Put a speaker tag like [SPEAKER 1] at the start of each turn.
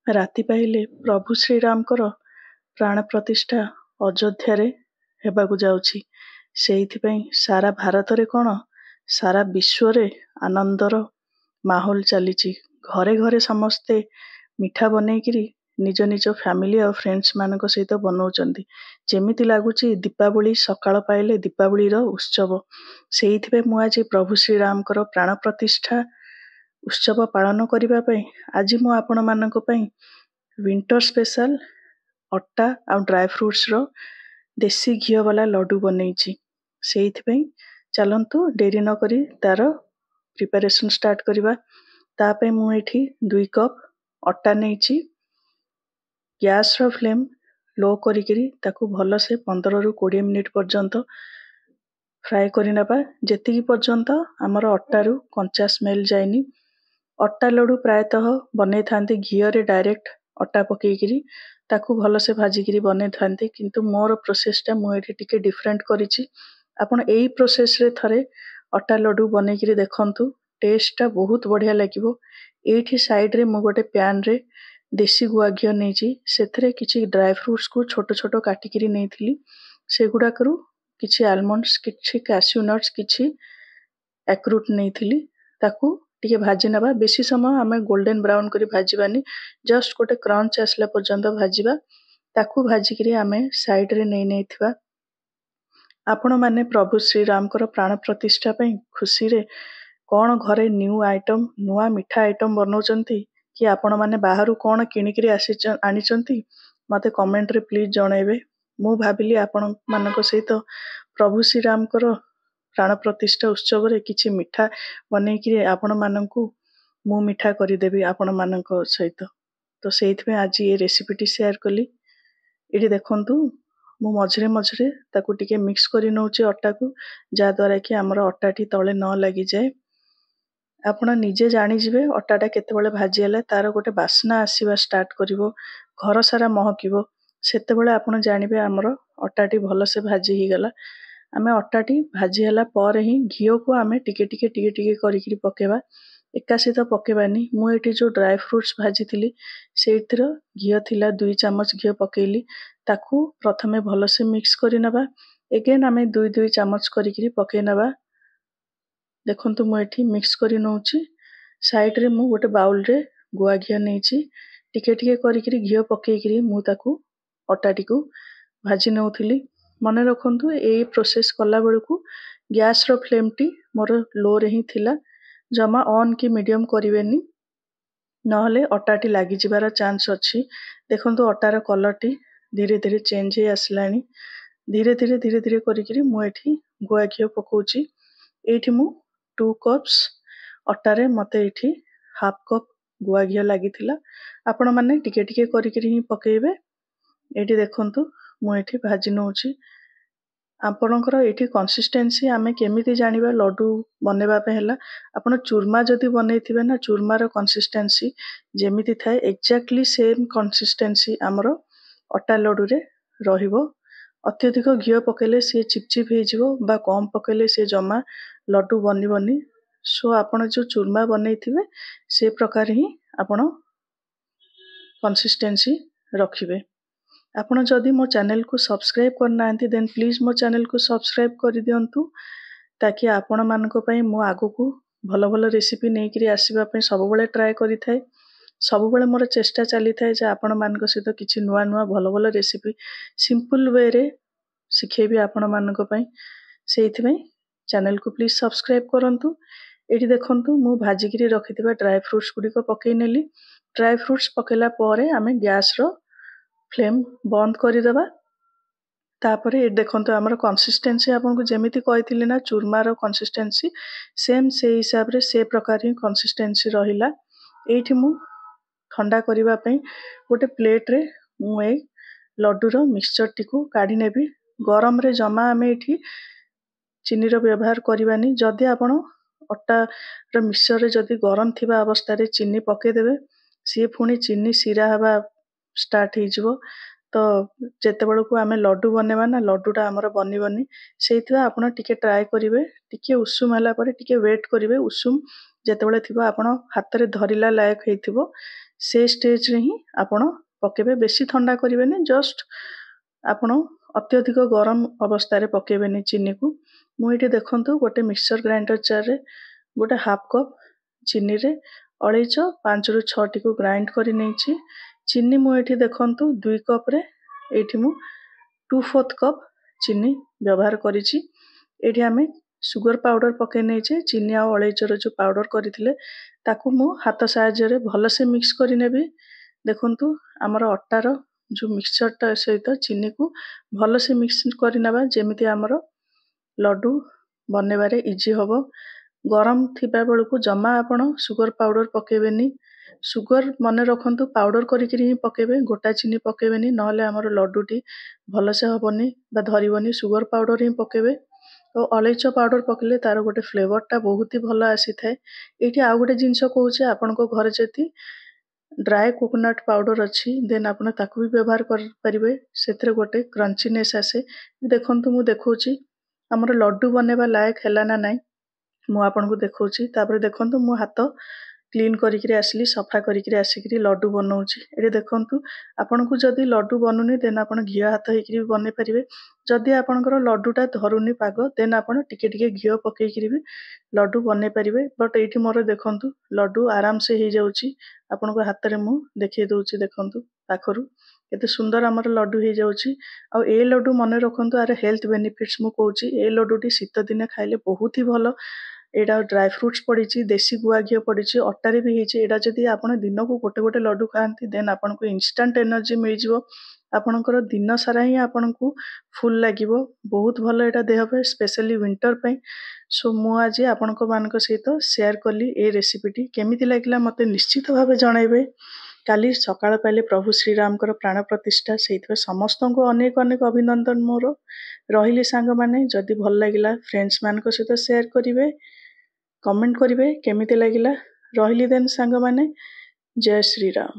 [SPEAKER 1] ରାତି ପାଇଲେ ପ୍ରଭୁ ଶ୍ରୀରାମଙ୍କର ପ୍ରାଣ ପ୍ରତିଷ୍ଠା ଅଯୋଧ୍ୟାରେ ହେବାକୁ ଯାଉଛି। ସେଇଥିପାଇଁ ସାରା ଭାରତରେ କ'ଣ ସାରା ବିଶ୍ୱରେ ଆନନ୍ଦର ମାହୋଲ ଚାଲିଛି। ଘରେ ଘରେ ସମସ୍ତେ ମିଠା ବନେଇକିରି ନିଜ ନିଜ ଫ୍ୟାମିଲି ଆଉ ଫ୍ରେଣ୍ଡସ୍ ମାନଙ୍କ ସହିତ ବନଉଛନ୍ତି। ଯେମିତି ଲାଗୁଛି ଦୀପାବଳି ସକାଳ ପାଇଲେ ଦୀପାବଳିର ଉତ୍ସବ। ସେଇଥିପାଇଁ ମୁଁ ଆଜି ପ୍ରଭୁ ଶ୍ରୀରାମଙ୍କର ପ୍ରାଣ ପ୍ରତିଷ୍ଠା ଉତ୍ସବ ପାଳନ କରିବା ପାଇଁ ଆଜି ମୁଁ ଆପଣମାନଙ୍କ ପାଇଁ ୱିଣ୍ଟର ସ୍ପେଶାଲ ଅଟା ଆଉ ଡ୍ରାଏ ଫ୍ରୁଟ୍ସର ଦେଶୀ ଘିଅ ବାଲା ଲଡୁ ବନେଇଛି। ସେଇଥିପାଇଁ ଚାଲନ୍ତୁ ଡେରି ନ କରି ତାର ପ୍ରିପାରେସନ୍ ଷ୍ଟାର୍ଟ କରିବା। ତା ପାଇଁ ମୁଁ ଏଠି 2 କପ୍ ଅଟା ନେଇଛି। ଗ୍ୟାସ୍ର ଫ୍ଲେମ୍ ଲୋ କରିକିରି ତାକୁ ଭଲସେ 15ରୁ 20 ମିନିଟ୍ ପର୍ଯ୍ୟନ୍ତ ଫ୍ରାଏ କରିନେବା, ଯେତିକି ପର୍ଯ୍ୟନ୍ତ ଆମର ଅଟାରୁ କଞ୍ଚା ସ୍ମେଲ୍ ଯାଇନି। ଅଟା ଲଡୁ ପ୍ରାୟତଃ ବନେଇଥାନ୍ତି ଘିଅରେ ଡାଇରେକ୍ଟ ଅଟା ପକେଇକିରି, ତାକୁ ଭଲସେ ଭାଜିକିରି ବନେଇଥାନ୍ତି, କିନ୍ତୁ ମୋର ପ୍ରୋସେସ୍ଟା ମୁଁ ଏଠି ଟିକେ ଡିଫରେଣ୍ଟ କରିଛି। ଆପଣ ଏଇ ପ୍ରୋସେସ୍ରେ ଥରେ ଅଟା ଲଡୁ ବନେଇକିରି ଦେଖନ୍ତୁ, ଟେଷ୍ଟଟା ବହୁତ ବଢ଼ିଆ ଲାଗିବ। ଏଇଠି ସାଇଡ଼୍ରେ ମୁଁ ଗୋଟେ ପ୍ୟାନ୍ରେ ଦେଶୀ ଗୁଆ ଘିଅ ନେଇଛି। ସେଥିରେ କିଛି ଡ୍ରାଏ ଫ୍ରୁଟ୍ସକୁ ଛୋଟ ଛୋଟ କାଟିକିରି ନେଇଥିଲି। ସେଗୁଡ଼ାକରୁ କିଛି ଆଲମଣ୍ଡସ୍, କିଛି କ୍ୟାସ୍ୟୁ ନଟ୍ସ, କିଛି ଆକ୍ରୁଟ୍ ନେଇଥିଲି। ତାକୁ ଟିକେ ଭାଜି ନେବା। ବେଶୀ ସମୟ ଆମେ ଗୋଲ୍ଡେନ୍ ବ୍ରାଉନ୍ କରି ଭାଜିବାନି, ଜଷ୍ଟ ଗୋଟେ କ୍ରଞ୍ଚ ଆସିଲା ପର୍ଯ୍ୟନ୍ତ ଭାଜିବା। ତାକୁ ଭାଜିକିରି ଆମେ ସାଇଡ଼୍ରେ ନେଇଥିବା। ଆପଣମାନେ ପ୍ରଭୁ ଶ୍ରୀରାମଙ୍କର ପ୍ରାଣ ପ୍ରତିଷ୍ଠା ପାଇଁ ଖୁସିରେ କ'ଣ ଘରେ ନ୍ୟୁ ଆଇଟମ୍, ନୂଆ ମିଠା ଆଇଟମ୍ ବନଉଛନ୍ତି କି ଆପଣମାନେ ବାହାରୁ କ'ଣ କିଣିକିରି ଆଣିଛନ୍ତି, ମୋତେ କମେଣ୍ଟରେ ପ୍ଲିଜ୍ ଜଣାଇବେ। ମୁଁ ଭାବିଲି ଆପଣମାନଙ୍କ ସହିତ ପ୍ରଭୁ ଶ୍ରୀରାମଙ୍କର ପ୍ରାଣ ପ୍ରତିଷ୍ଠା ଉତ୍ସବରେ କିଛି ମିଠା ବନେଇକିରି ଆପଣମାନଙ୍କୁ ମୁଁ ମିଠା କରିଦେବି ଆପଣମାନଙ୍କ ସହିତ। ତ ସେଇଥିପାଇଁ ଆଜି ଏ ରେସିପିଟି ସେୟାର କଲି। ଏଠି ଦେଖନ୍ତୁ, ମୁଁ ମଝିରେ ମଝିରେ ତାକୁ ଟିକେ ମିକ୍ସ କରି ନେଉଛି ଅଟାକୁ, ଯାହାଦ୍ୱାରା କି ଆମର ଅଟାଟି ତଳେ ନ ଲାଗିଯାଏ। ଆପଣ ନିଜେ ଜାଣିଯିବେ ଅଟାଟା କେତେବେଳେ ଭାଜି ହେଲେ ତାର ଗୋଟେ ବାସ୍ନା ଆସିବା ଷ୍ଟାର୍ଟ କରିବ, ଘର ସାରା ମହକିବ। ସେତେବେଳେ ଆପଣ ଜାଣିବେ ଆମର ଅଟାଟି ଭଲସେ ଭାଜି ହେଇଗଲା। ଆମେ ଅଟାଟି ଭାଜି ହେଲା ପରେ ହିଁ ଘିଅକୁ ଆମେ ଟିକେ ଟିକେ କରିକିରି ପକେଇବା, ଏକାସି ତ ପକେଇବାନି। ମୁଁ ଏଠି ଯେଉଁ ଡ୍ରାଏ ଫ୍ରୁଟ୍ସ ଭାଜିଥିଲି ସେଇଥିର ଘିଅ ଥିଲା, 2 ଚାମଚ ଘିଅ ପକେଇଲି। ତାକୁ ପ୍ରଥମେ ଭଲସେ ମିକ୍ସ କରି ନେବା। ଏଗେନ୍ ଆମେ 2 ଚାମଚ କରିକିରି ପକେଇ ନେବା। ଦେଖନ୍ତୁ ମୁଁ ଏଠି ମିକ୍ସ କରି ନେଉଛି। ସାଇଡ଼୍ରେ ମୁଁ ଗୋଟେ ବାଉଲରେ ଗୁଆ ଘିଅ ନେଇଛି। ଟିକେ ଟିକେ କରିକିରି ଘିଅ ପକେଇକିରି ମୁଁ ତାକୁ ଅଟାଟିକୁ ଭାଜି ନେଉଥିଲି। ମନେ ରଖନ୍ତୁ ଏଇ ପ୍ରୋସେସ୍ କଲାବେଳକୁ ଗ୍ୟାସ୍ର ଫ୍ଲେମ୍ଟି ମୋର ଲୋରେ ହିଁ ଥିଲା। ଜମା ଅନ୍ କି ମିଡ଼ିୟମ୍ କରିବେନି, ନହେଲେ ଅଟାଟି ଲାଗିଯିବାର ଚାନ୍ସ ଅଛି। ଦେଖନ୍ତୁ ଅଟାର କଲର୍ଟି ଧୀରେ ଧୀରେ ଚେଞ୍ଜ ହେଇ ଆସିଲାଣି। ଧୀରେ ଧୀରେ କରିକିରି ମୁଁ ଏଠି ଗୁଆ ଘିଅ ପକଉଛି। ଏଇଠି ମୁଁ 2 କପ୍ସ ଅଟାରେ ମୋତେ ଏଇଠି 1/2 କପ୍ ଗୁଆ ଘିଅ ଲାଗିଥିଲା। ଆପଣମାନେ ଟିକେ ଟିକେ କରିକିରି ହିଁ ପକେଇବେ। ଏଇଠି ଦେଖନ୍ତୁ ମୁଁ ଏଠି ଭାଜି ନେଉଛି। ଆପଣଙ୍କର ଏଇଠି କନସିଷ୍ଟେନ୍ସି ଆମେ କେମିତି ଜାଣିବା ଲଡୁ ବନେଇବା ପାଇଁ ହେଲା, ଆପଣ ଚୁରମା ଯଦି ବନେଇଥିବେ ନା, ଚୁରମାର କନସିଷ୍ଟେନ୍ସି ଯେମିତି ଥାଏ ଏକ୍ଜାକ୍ଟଲି ସେମ୍ କନସିଷ୍ଟେନ୍ସି ଆମର ଅଟା ଲଡୁରେ ରହିବ। ଅତ୍ୟଧିକ ଘିଅ ପକେଇଲେ ସିଏ ଚିପଚିପ୍ ହେଇଯିବ, ବା କମ୍ ପକେଇଲେ ସିଏ ଜମା ଲଡୁ ବନିବନି। ସୋ ଆପଣ ଯେଉଁ ଚୁରମା ବନେଇଥିବେ ସେ ପ୍ରକାର ହିଁ ଆପଣ କନସିଷ୍ଟେନ୍ସି ରଖିବେ। ଆପଣ ଯଦି ମୋ ଚ୍ୟାନେଲକୁ ସବସ୍କ୍ରାଇବ୍ କରିନାହାନ୍ତି ଦେନ୍ ପ୍ଲିଜ୍ ମୋ ଚ୍ୟାନେଲକୁ ସବସ୍କ୍ରାଇବ୍ କରିଦିଅନ୍ତୁ, ତାକି ଆପଣମାନଙ୍କ ପାଇଁ ମୁଁ ଆଗକୁ ଭଲ ଭଲ ରେସିପି ନେଇକିରି ଆସିବା ପାଇଁ ସବୁବେଳେ ଟ୍ରାଏ କରିଥାଏ। ସବୁବେଳେ ମୋର ଚେଷ୍ଟା ଚାଲିଥାଏ ଯେ ଆପଣମାନଙ୍କ ସହିତ କିଛି ନୂଆ ନୂଆ ଭଲ ଭଲ ରେସିପି ସିମ୍ପଲ୍ ୱେରେ ଶିଖେଇବି ଆପଣମାନଙ୍କ ପାଇଁ। ସେଇଥିପାଇଁ ଚ୍ୟାନେଲକୁ ପ୍ଲିଜ୍ ସବସ୍କ୍ରାଇବ୍ କରନ୍ତୁ। ଏଠି ଦେଖନ୍ତୁ ମୁଁ ଭାଜିକିରି ରଖିଥିବା ଡ୍ରାଏ ଫ୍ରୁଟ୍ସ ଗୁଡ଼ିକ ପକେଇ ନେଲି। ଡ୍ରାଏ ଫ୍ରୁଟ୍ସ ପକେଇଲା ପରେ ଆମେ ଗ୍ୟାସ୍ର ଫ୍ଲେମ୍ ବନ୍ଦ କରିଦେବା। ତାପରେ ଏଠି ଦେଖନ୍ତୁ ଆମର କନସିଷ୍ଟେନ୍ସି ଆପଣଙ୍କୁ ଯେମିତି କହିଥିଲି ନା ଚୁରମାର କନସିଷ୍ଟେନ୍ସି ସେମ୍ ସେଇ ହିସାବରେ ସେ ପ୍ରକାର ହିଁ କନସିଷ୍ଟେନ୍ସି ରହିଲା। ଏଇଠି ମୁଁ ଥଣ୍ଡା କରିବା ପାଇଁ ଗୋଟେ ପ୍ଲେଟ୍ରେ ମୁଁ ଏଇ ଲଡୁର ମିକ୍ସଚରଟିକୁ କାଢ଼ି ନେବି। ଗରମରେ ଜମା ଆମେ ଏଠି ଚିନିର ବ୍ୟବହାର କରିବାନି। ଯଦି ଆପଣ ଅଟାର ମିକ୍ସଚରରେ ଯଦି ଗରମ ଥିବା ଅବସ୍ଥାରେ ଚିନି ପକେଇଦେବେ, ସିଏ ପୁଣି ଚିନି ଶିରା ହେବା ଷ୍ଟାର୍ଟ ହେଇଯିବ। ତ ଯେତେବେଳକୁ ଆମେ ଲଡୁ ବନେଇବା ନା, ଲଡୁଟା ଆମର ବନିବନି। ସେଇଥିପାଇଁ ଆପଣ ଟିକେ ଟ୍ରାଏ କରିବେ, ଟିକେ ଉଷୁମ ହେଲା ପରେ ଟିକେ ୱେଟ୍ କରିବେ ଉଷୁମ ଯେତେବେଳେ ଥିବ ଆପଣ ହାତରେ ଧରିଲା ଲାୟକ ହେଇଥିବ ସେ ଷ୍ଟେଜରେ ହିଁ ଆପଣ ପକେଇବେ। ବେଶୀ ଥଣ୍ଡା କରିବେନି, ଜଷ୍ଟ ଆପଣ ଅତ୍ୟଧିକ ଗରମ ଅବସ୍ଥାରେ ପକେଇବେନି ଚିନିକୁ। ମୁଁ ଏଇଠି ଦେଖନ୍ତୁ ଗୋଟେ ମିକ୍ସଚର ଗ୍ରାଇଣ୍ଡର ଜାରରେ ଗୋଟେ ହାଫ୍ କପ୍ ଚିନିରେ ଅଳେଇଚ 5ରୁ 6ଟିକୁ ଗ୍ରାଇଣ୍ଡ କରି ନେଇଛି। ଚିନି ମୁଁ ଏଠି ଦେଖନ୍ତୁ 2 କପ୍ରେ ଏଇଠି ମୁଁ 2/4 କପ୍ ଚିନି ବ୍ୟବହାର କରିଛି। ଏଇଠି ଆମେ ସୁଗର ପାଉଡର ପକେଇ ନେଇଛେ। ଚିନି ଆଉ ଅଳେଇଚର ଯେଉଁ ପାଉଡର କରିଥିଲେ ତାକୁ ମୁଁ ହାତ ସାହାଯ୍ୟରେ ଭଲସେ ମିକ୍ସ କରି ନେବି। ଦେଖନ୍ତୁ ଆମର ଅଟାର ଯେଉଁ ମିକ୍ସଚରଟା ସହିତ ଚିନିକୁ ଭଲସେ ମିକ୍ସ କରି ନେବା, ଯେମିତି ଆମର ଲଡୁ ବନେଇବାରେ ଇଜି ହେବ। ଗରମ ଥିବା ବେଳକୁ ଜମା ଆପଣ ସୁଗର ପାଉଡର ପକେଇବେନି। ସୁଗର ମନେ ରଖନ୍ତୁ ପାଉଡର କରିକିରି ହିଁ ପକେଇବେ, ଗୋଟା ଚିନି ପକେଇବେନି, ନହେଲେ ଆମର ଲଡୁଟି ଭଲସେ ହେବନି ବା ଧରିବନି। ସୁଗର ପାଉଡର ହିଁ ପକେଇବେ। ଆଉ ଅଳେଇଚ ପାଉଡର ପକେଇଲେ ତାର ଗୋଟେ ଫ୍ଲେଭରଟା ବହୁତ ହି ଭଲ ଆସିଥାଏ। ଏଇଠି ଆଉ ଗୋଟେ ଜିନିଷ କହୁଛେ, ଆପଣଙ୍କ ଘରେ ଯଦି ଡ୍ରାଏ କୋକୋନଟ୍ ପାଉଡର ଅଛି ଦେନ୍ ଆପଣ ତାକୁ ବି ବ୍ୟବହାର କରିପାରିବେ। ସେଥିରେ ଗୋଟେ କ୍ରଞ୍ଚିନେସ୍ ଆସେ। ଦେଖନ୍ତୁ ମୁଁ ଦେଖଉଛି ଆମର ଲଡୁ ବନେଇବା ଲାୟକ ହେଲା ନା ନାହିଁ ମୁଁ ଆପଣଙ୍କୁ ଦେଖଉଛି। ତାପରେ ଦେଖନ୍ତୁ ମୁଁ ହାତ କ୍ଲିନ୍ କରିକିରି ଆସିଲି, ସଫା କରିକିରି ଆସିକିରି ଲଡୁ ବନଉଛି। ଏଠି ଦେଖନ୍ତୁ ଆପଣଙ୍କୁ ଯଦି ଲଡୁ ବନୁନି ଦେନ୍ ଆପଣ ଘିଅ ହାତ ହେଇକିରି ବି ବନେଇ ପାରିବେ। ଯଦି ଆପଣଙ୍କର ଲଡୁଟା ଧରୁନି ପାଗ ଦେନ୍ ଆପଣ ଟିକେ ଟିକେ ଘିଅ ପକେଇକିରି ବି ଲଡୁ ବନେଇ ପାରିବେ। ବଟ୍ ଏଇଠି ମୋର ଦେଖନ୍ତୁ ଲଡୁ ଆରାମସେ ହେଇଯାଉଛି। ଆପଣଙ୍କ ହାତରେ ମୁଁ ଦେଖେଇ ଦଉଛି, ଦେଖନ୍ତୁ ପାଖରୁ କେତେ ସୁନ୍ଦର ଆମର ଲଡୁ ହେଇଯାଉଛି। ଆଉ ଏ ଲଡୁ ମନେ ରଖନ୍ତୁ ଆର ହେଲ୍ଥ ବେନିଫିଟ୍ସ ମୁଁ କହୁଛି। ଏ ଲଡୁଟି ଶୀତ ଦିନେ ଖାଇଲେ ବହୁତ ହି ଭଲ। ଏଇଟା ଡ୍ରାଏ ଫ୍ରୁଟ୍ସ ପଡ଼ିଛି, ଦେଶୀ ଗୁଆ ଘିଅ ପଡ଼ିଛି, ଅଟାରେ ବି ହେଇଛି। ଏଇଟା ଯଦି ଆପଣ ଦିନକୁ ଗୋଟେ ଗୋଟେ ଲଡୁ ଖାଆନ୍ତି ଦେନ୍ ଆପଣଙ୍କୁ ଇନଷ୍ଟାଣ୍ଟ ଏନର୍ଜି ମିଳିଯିବ। ଆପଣଙ୍କର ଦିନ ସାରା ହିଁ ଆପଣଙ୍କୁ ଫୁଲ୍ ଲାଗିବ। ବହୁତ ଭଲ ଏଇଟା ଦେହ ପାଇଁ, ସ୍ପେଶାଲି ୱିଣ୍ଟର ପାଇଁ। ସୋ ମୁଁ ଆଜି ଆପଣଙ୍କ ମାନଙ୍କ ସହିତ ସେୟାର କଲି ଏ ରେସିପିଟି। କେମିତି ଲାଗିଲା ମୋତେ ନିଶ୍ଚିତ ଭାବେ ଜଣାଇବେ। କାଲି ସକାଳ ପାଇଲେ ପ୍ରଭୁ ଶ୍ରୀରାମଙ୍କର ପ୍ରାଣ ପ୍ରତିଷ୍ଠା, ସେଇଥିପାଇଁ ସମସ୍ତଙ୍କୁ ଅନେକ ଅନେକ ଅଭିନନ୍ଦନ ମୋର। ରହିଲି ସାଙ୍ଗମାନେ, ଯଦି ଭଲ ଲାଗିଲା ଫ୍ରେଣ୍ଡସ୍ ମାନଙ୍କ ସହିତ ସେୟାର କରିବେ, କମେଣ୍ଟ କରିବେ କେମିତି ଲାଗିଲା। ରହିଲି ଦେନ୍ ସାଙ୍ଗମାନେ, ଜୟ ଶ୍ରୀରାମ।